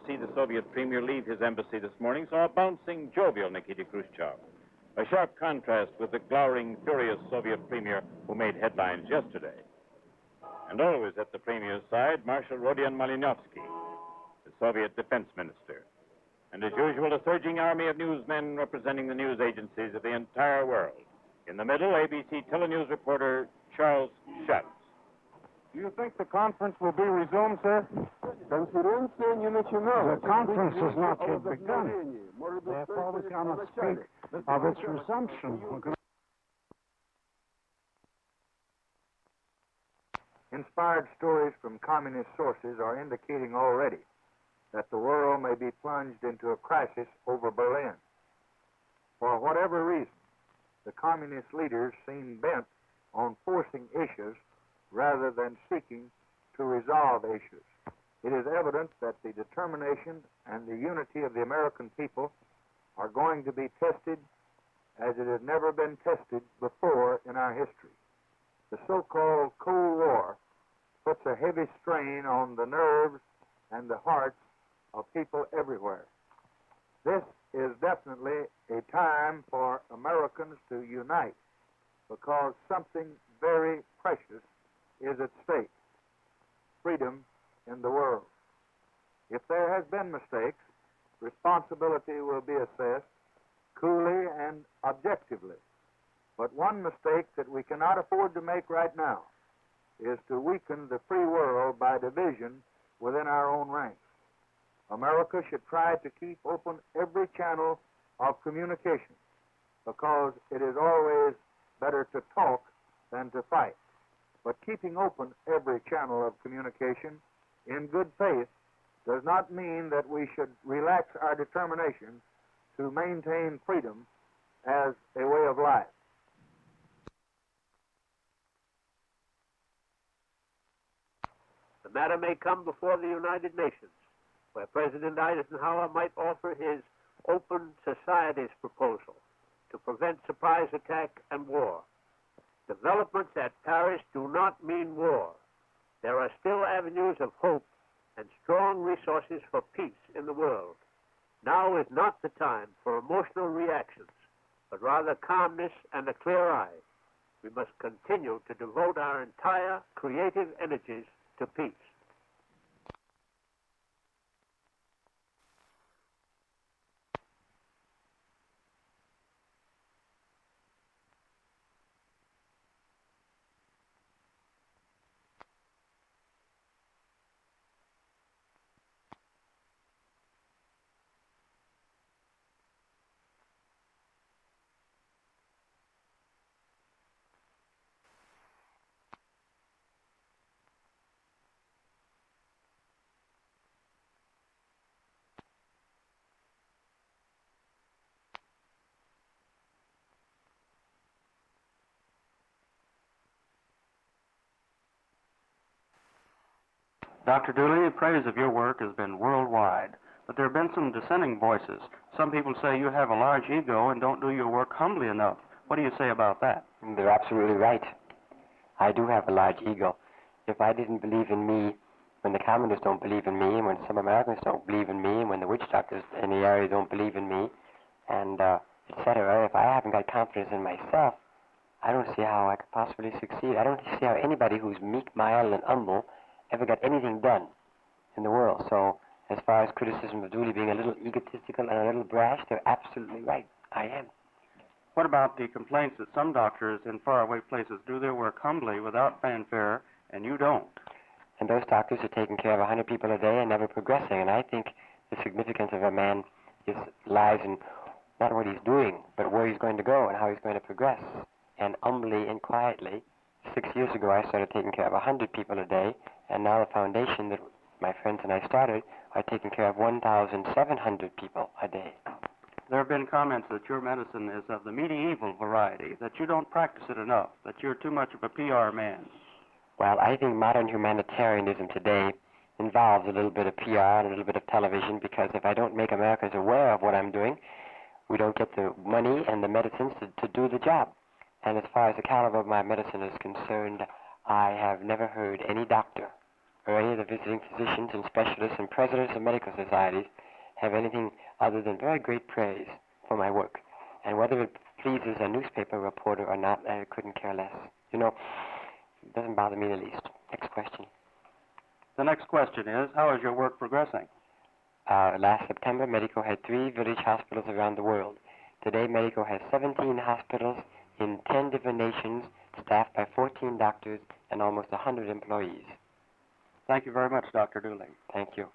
see the Soviet premier leave his embassy this morning saw a bouncing, jovial Nikita Khrushchev. A sharp contrast with the glowering, furious Soviet premier who made headlines yesterday. And always at the premier's side, Marshal Rodion Malinovsky, the Soviet defense minister. And as usual, a surging army of newsmen representing the news agencies of the entire world. In the middle, ABC Telenews reporter Charles Schatz. Do you think the conference will be resumed, sir? The conference has not yet begun. Therefore, we cannot speak of its resumption. Inspired stories from communist sources are indicating already that the world may be plunged into a crisis over Berlin. For whatever reason, the communist leaders seem bent on forcing issues rather than seeking to resolve issues. It is evident that the determination and the unity of the American people are going to be tested as it has never been tested before in our history. The so-called Cold War puts a heavy strain on the nerves and the hearts of people everywhere. This is definitely a time for Americans to unite because something very precious is at stake: freedom in the world. If there has been mistakes, responsibility will be assessed coolly and objectively. But one mistake that we cannot afford to make right now is to weaken the free world by division within our own ranks. America should try to keep open every channel of communication because it is always better to talk than to fight. But keeping open every channel of communication in good faith does not mean that we should relax our determination to maintain freedom as a way of life. The matter may come before the United Nations, where President Eisenhower might offer his open societies proposal to prevent surprise attack and war. Developments at Paris do not mean war. There are still avenues of hope and strong resources for peace in the world. Now is not the time for emotional reactions, but rather calmness and a clear eye. We must continue to devote our entire creative energies to peace. Dr. Dooley, praise of your work has been worldwide, but there have been some dissenting voices. Some people say you have a large ego and don't do your work humbly enough. What do you say about that? They're absolutely right. I do have a large ego. If I didn't believe in me, when the communists don't believe in me, and when some Americans don't believe in me, and when the witch doctors in the area don't believe in me, and etc., if I haven't got confidence in myself, I don't see how I could possibly succeed. I don't see how anybody who's meek, mild, and humble ever got anything done in the world. So as far as criticism of Dooley being a little egotistical and a little brash, they're absolutely right. I am. What about the complaints that some doctors in faraway places do their work humbly without fanfare, and you don't? And those doctors are taking care of 100 people a day and never progressing. And I think the significance of a man lies in not what he's doing, but where he's going to go and how he's going to progress. And humbly and quietly, 6 years ago I started taking care of 100 people a day, and now the foundation that my friends and I started are taking care of 1,700 people a day. There have been comments that your medicine is of the medieval variety, that you don't practice it enough, that you're too much of a PR man. Well, I think modern humanitarianism today involves a little bit of PR and a little bit of television, because if I don't make Americans aware of what I'm doing, we don't get the money and the medicines to do the job. And as far as the caliber of my medicine is concerned, I have never heard any doctor or any of the visiting physicians and specialists and presidents of medical societies have anything other than very great praise for my work. And whether it pleases a newspaper reporter or not, I couldn't care less. You know, it doesn't bother me the least. Next question. The next question is, how is your work progressing? Last September, MEDICO had 3 village hospitals around the world. Today, MEDICO has 17 hospitals in 10 different nations, staffed by 14 doctors and almost 100 employees. Thank you very much, Dr. Dooley. Thank you.